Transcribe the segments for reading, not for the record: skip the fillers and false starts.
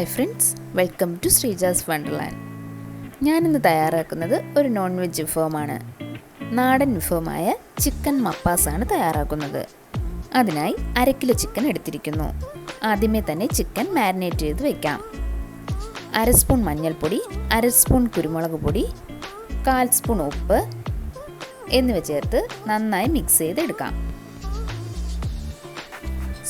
Hi friends, welcome to Sreeja's wonderland. ഞാനിന്ന് തയ്യാറാക്കുന്നത് ഒരു നോൺ വെജ് വിഭവമാണ്. നാടൻ വിഭവമായ ചിക്കൻ മപ്പാസാണ് തയ്യാറാക്കുന്നത്. അതിനായി 1/2 കിലോ ചിക്കൻ എടുത്തിരിക്കുന്നു. ആദ്യമേ തന്നെ ചിക്കൻ മാരിനേറ്റ് ചെയ്ത് വയ്ക്കാം. 1/2 സ്പൂൺ മഞ്ഞൾപ്പൊടി, 1/2 സ്പൂൺ കുരുമുളക് പൊടി, 1/4 സ്പൂൺ ഉപ്പ് എന്നിവ ചേർത്ത് നന്നായി മിക്സ് ചെയ്തെടുക്കാം.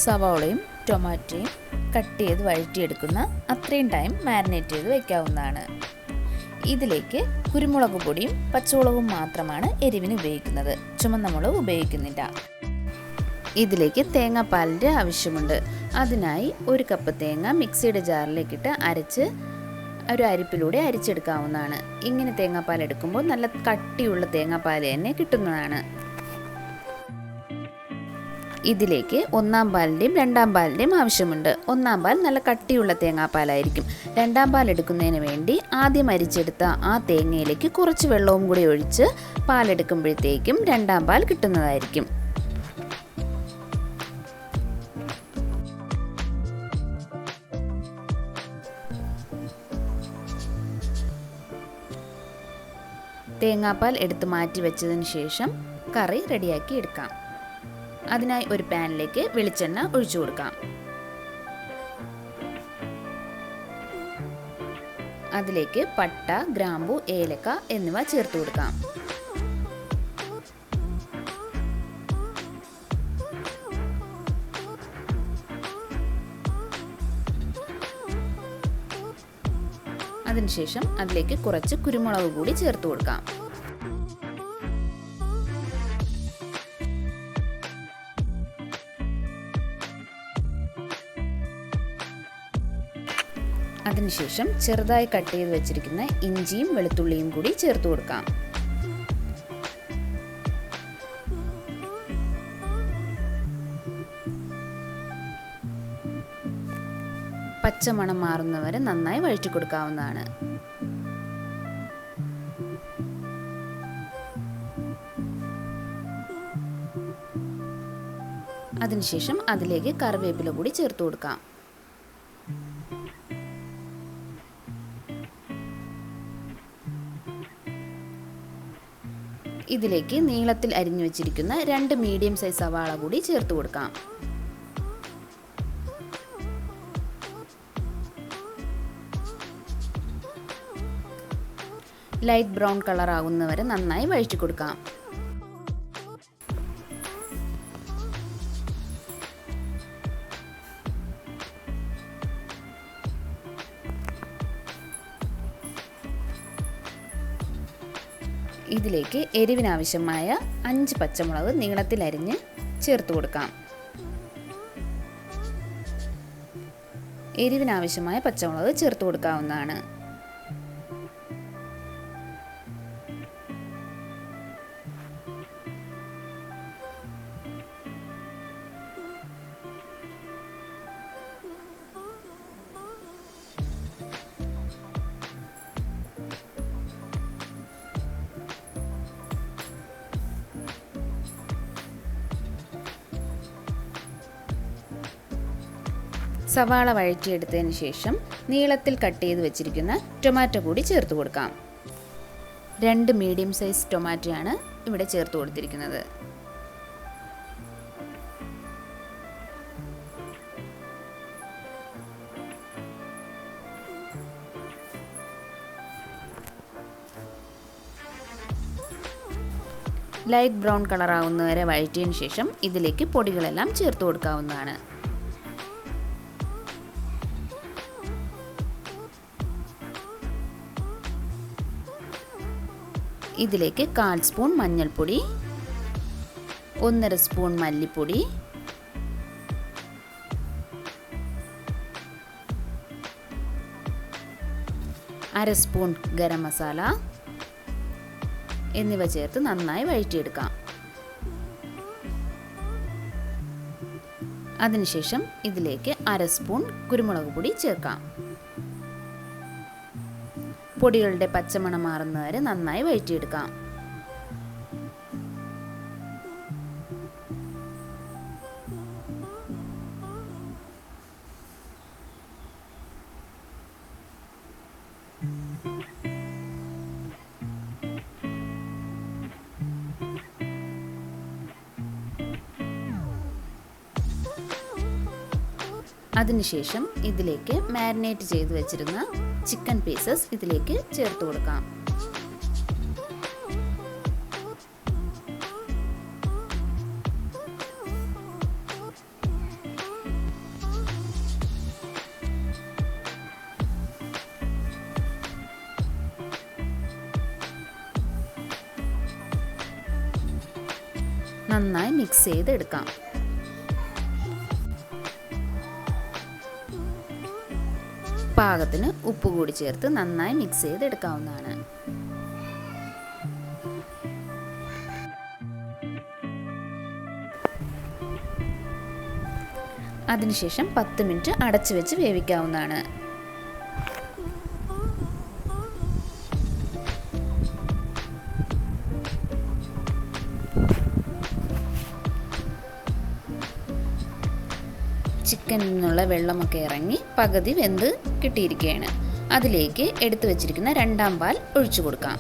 സവാളയും ടൊമാറ്റോയും കട്ട് ചെയ്ത് വഴറ്റിയെടുക്കുന്ന അത്രയും ടൈം മാരിനേറ്റ് ചെയ്ത് വയ്ക്കാവുന്നതാണ്. ഇതിലേക്ക് കുരുമുളക് പൊടിയും പച്ചമുളകും മാത്രമാണ് എരിവിന് ഉപയോഗിക്കുന്നത്. ചുമന്ന മുളക് ഉപയോഗിക്കുന്നില്ല. ഇതിലേക്ക് തേങ്ങാപ്പാലിൻ്റെ ആവശ്യമുണ്ട്. അതിനായി 1 കപ്പ് തേങ്ങ മിക്സിയുടെ ജാറിലേക്കിട്ട് അരച്ച് ഒരു അരിപ്പിലൂടെ അരിച്ചെടുക്കാവുന്നതാണ്. ഇങ്ങനെ തേങ്ങാപ്പാൽ എടുക്കുമ്പോൾ നല്ല കട്ടിയുള്ള തേങ്ങാപ്പാൽ തന്നെ കിട്ടുന്നതാണ്. ഇതിലേക്ക് 1-ാം പാലിൻ്റെയും 2-ാം പാലിൻ്റെയും ആവശ്യമുണ്ട്. 1-ാം പാൽ നല്ല കട്ടിയുള്ള തേങ്ങാപ്പാലായിരിക്കും. 2-ാം പാൽ എടുക്കുന്നതിന് വേണ്ടി ആദ്യം അരിച്ചെടുത്ത ആ തേങ്ങയിലേക്ക് കുറച്ച് വെള്ളവും കൂടി ഒഴിച്ച് പാലെടുക്കുമ്പോഴത്തേക്കും 2-ാം പാൽ കിട്ടുന്നതായിരിക്കും. തേങ്ങാപ്പാൽ എടുത്ത് മാറ്റി വെച്ചതിന് ശേഷം കറി റെഡിയാക്കി എടുക്കാം. അതിനായി ഒരു പാനിലേക്ക് വെളിച്ചെണ്ണ ഒഴിച്ചു കൊടുക്കാം. അതിലേക്ക് പട്ട, ഗ്രാമ്പു, ഏലക്ക എന്നിവ ചേർത്ത് കൊടുക്കാം. അതിനുശേഷം അതിലേക്ക് കുറച്ച് കുരുമുളക് കൂടി ചേർത്ത് കൊടുക്കാം. അതിനുശേഷം ചെറുതായി കട്ട് ചെയ്ത് വെച്ചിരിക്കുന്ന ഇഞ്ചിയും വെളുത്തുള്ളിയും കൂടി ചേർത്ത് കൊടുക്കാം. പച്ചമണം മാറുന്നവരെ നന്നായി വഴറ്റി കൊടുക്കാവുന്നതാണ്. അതിനുശേഷം അതിലേക്ക് കറിവേപ്പില കൂടി ചേർത്ത് കൊടുക്കാം. ഇതിലേക്ക് നീളത്തിൽ അരിഞ്ഞു വെച്ചിരിക്കുന്ന 2 മീഡിയം സൈസ് സവാള കൂടി ചേർത്ത് കൊടുക്കാം. ലൈറ്റ് ബ്രൗൺ കളർ ആകുന്നവരെ നന്നായി വഴറ്റി കൊടുക്കാം. ഇതിലേക്ക് എരിവിനാവശ്യമായ 5 പച്ചമുളക് നീളത്തിൽ അരിഞ്ഞ് ചേർത്ത് കൊടുക്കാം. എരിവിനാവശ്യമായ പച്ചമുളക് ചേർത്ത് കൊടുക്കാവുന്നതാണ്. സവാള വഴറ്റിയെടുത്തതിന് ശേഷം നീളത്തിൽ കട്ട് ചെയ്ത് വെച്ചിരിക്കുന്ന ടൊമാറ്റോ കൂടി ചേർത്ത് കൊടുക്കാം. 2 മീഡിയം സൈസ് ടൊമാറ്റോയാണ് ഇവിടെ ചേർത്ത് കൊടുത്തിരിക്കുന്നത്. ലൈറ്റ് ബ്രൗൺ കളർ ആവുന്നവരെ വഴറ്റിയതിന് ശേഷം ഇതിലേക്ക് പൊടികളെല്ലാം ചേർത്ത് കൊടുക്കാവുന്നതാണ്. ഇതിലേക്ക് 1/4 സ്പൂൺ മഞ്ഞൾപ്പൊടി, 1.5 സ്പൂൺ മല്ലിപ്പൊടി, 1/2 സ്പൂൺ ഗരം മസാല എന്നിവ ചേർത്ത് നന്നായി വഴറ്റിയെടുക്കാം. അതിനുശേഷം ഇതിലേക്ക് 1/2 സ്പൂൺ കുരുമുളക് പൊടി ചേർക്കാം. പൊടികളുടെ പച്ചമണം മാറുന്നവരെ നന്നായി വഴറ്റിയെടുക്കാം. അതിനുശേഷം ഇതിലേക്ക് മാരിനേറ്റ് ചെയ്ത് വെച്ചിരുന്ന ചിക്കൻ പീസസ് ഇതിലേക്ക് ചേർത്ത് കൊടുക്കാം. നന്നായി മിക്സ് ചെയ്തെടുക്കാം. പാകത്തിന് ഉപ്പ് കൂടി ചേർത്ത് നന്നായി മിക്സ് ചെയ്തെടുക്കാവുന്നതാണ്. അതിനുശേഷം 10 മിനിറ്റ് അടച്ചു വെച്ച് വേവിക്കാവുന്നതാണ്. ചിക്കനിൽ നിന്നുള്ള വെള്ളമൊക്കെ ഇറങ്ങി പകുതി വെന്ത് കിട്ടിയിരിക്കുകയാണ്. അതിലേക്ക് എടുത്തു വച്ചിരിക്കുന്ന രണ്ടാം പാൽ ഒഴിച്ചു കൊടുക്കാം.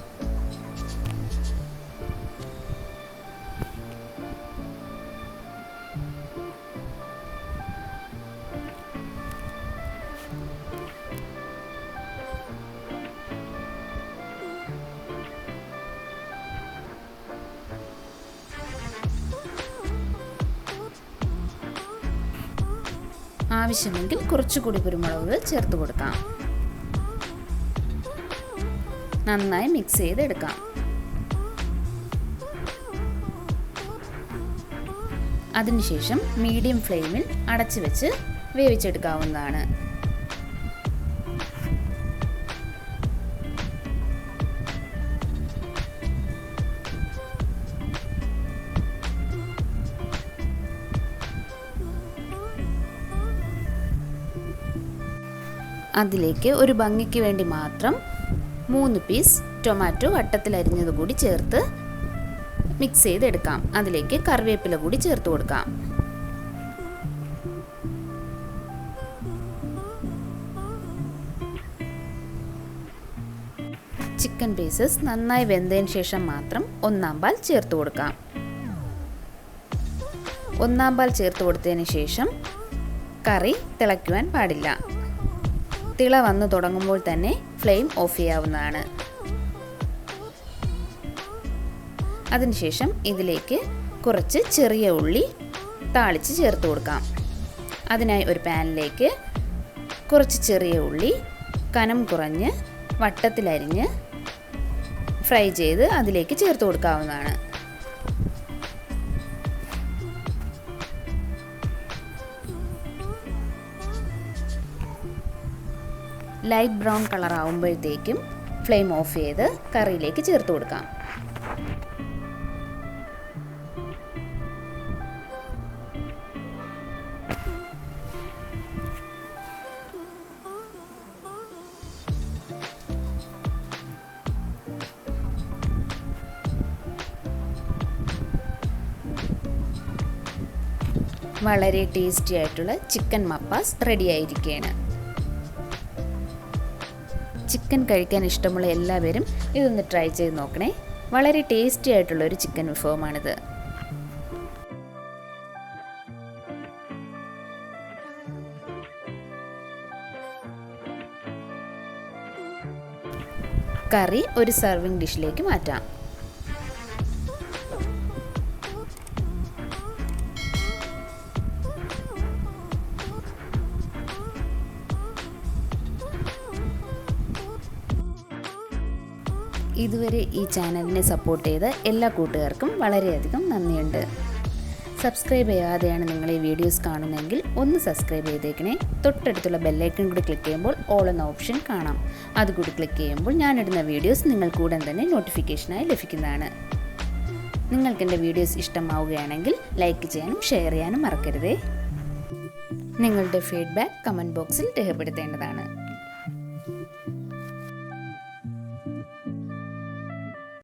ആവശ്യമെങ്കിൽ കുറച്ചുകൂടി കുരുമുളക് ചേർത്ത് കൊടുക്കാം. നന്നായി മിക്സ് ചെയ്തെടുക്കാം. അതിനുശേഷം മീഡിയം ഫ്ലെയിമിൽ അടച്ചു വെച്ച് വേവിച്ചെടുക്കാവുന്നതാണ്. അതിലേക്ക് ഒരു ഭംഗിക്ക് വേണ്ടി മാത്രം 3 പീസ് ടൊമാറ്റോ വട്ടത്തിൽ അരിഞ്ഞത് കൂടി ചേർത്ത് മിക്സ് ചെയ്തെടുക്കാം. അതിലേക്ക് കറിവേപ്പില കൂടി ചേർത്ത് കൊടുക്കാം. ചിക്കൻ പീസസ് നന്നായി വെന്തതിന് ശേഷം മാത്രം 1-ാം പാൽ ചേർത്ത് കൊടുക്കാം. 1-ാം പാൽ ചേർത്ത് കൊടുത്തതിന് ശേഷം കറി തിളയ്ക്കുവാൻ പാടില്ല. തിള വന്നു തുടങ്ങുമ്പോൾ തന്നെ ഫ്ലെയിം ഓഫ് ചെയ്യാവുന്നതാണ്. അതിനുശേഷം ഇതിലേക്ക് കുറച്ച് ചെറിയ ഉള്ളി താളിച്ച് ചേർത്ത് കൊടുക്കാം. അതിനായി ഒരു പാനിലേക്ക് കുറച്ച് ചെറിയ ഉള്ളി കനം കുറഞ്ഞ് വട്ടത്തിലരിഞ്ഞ് ഫ്രൈ ചെയ്ത് അതിലേക്ക് ചേർത്ത് കൊടുക്കാവുന്നതാണ്. ലൈറ്റ് ബ്രൗൺ കളർ ആകുമ്പോഴത്തേക്കും ഫ്ലെയിം ഓഫ് ചെയ്ത് കറിയിലേക്ക് ചേർത്ത് കൊടുക്കാം. വളരെ ടേസ്റ്റി ആയിട്ടുള്ള ചിക്കൻ മപ്പാസ് റെഡി ആയിരിക്കുകയാണ്. ചിക്കൻ കഴിക്കാൻ ഇഷ്ടമുള്ള എല്ലാവരും ഇതൊന്ന് ട്രൈ ചെയ്ത് നോക്കണേ. വളരെ ടേസ്റ്റി ആയിട്ടുള്ളൊരു ചിക്കൻ വിഭവമാണിത്. കറി ഒരു സർവിംഗ് ഡിഷിലേക്ക് മാറ്റാം. ഇതുവരെ ഈ ചാനലിനെ സപ്പോർട്ട് ചെയ്ത എല്ലാ കൂട്ടുകാർക്കും വളരെയധികം നന്ദിയുണ്ട്. സബ്സ്ക്രൈബ് ചെയ്യാതെയാണ് നിങ്ങൾ ഈ വീഡിയോസ് കാണുന്നതെങ്കിൽ ഒന്ന് സബ്സ്ക്രൈബ് ചെയ്തേക്കണേ. തൊട്ടടുത്തുള്ള ബെല്ലൈക്കൺ കൂടി ക്ലിക്ക് ചെയ്യുമ്പോൾ ഓൾ എന്ന ഓപ്ഷൻ കാണാം. അതുകൂടി ക്ലിക്ക് ചെയ്യുമ്പോൾ ഞാനിടുന്ന വീഡിയോസ് നിങ്ങൾക്ക് ഉടൻ തന്നെ നോട്ടിഫിക്കേഷനായി ലഭിക്കുന്നതാണ്. നിങ്ങൾക്ക് എൻ്റെ വീഡിയോസ് ഇഷ്ടമാവുകയാണെങ്കിൽ ലൈക്ക് ചെയ്യാനും ഷെയർ ചെയ്യാനും മറക്കരുതേ. നിങ്ങളുടെ ഫീഡ്ബാക്ക് കമൻറ്റ് ബോക്സിൽ രേഖപ്പെടുത്തേണ്ടതാണ്.